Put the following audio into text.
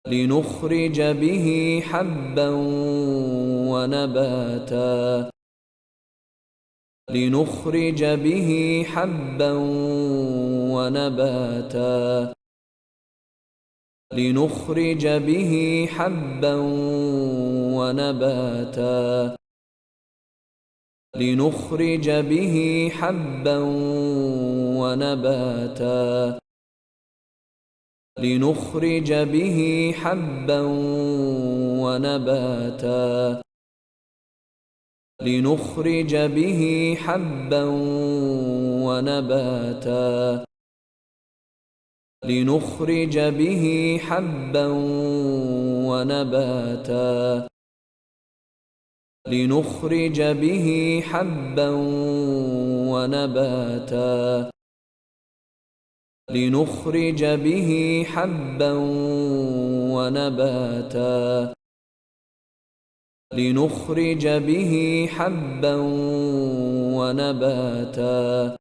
لنخرج به حبا ونباتا لنخرج به حبا ونباتا لنخرج به حبا ونباتا لنخرج به حبا ونباتا لنخرج به حبا ونباتا لنخرج به حبا ونباتا لنخرج به حبا ونباتا لنخرج به حبا ونباتا لنخرج به حبا ونباتا لنخرج به حبا ونباتا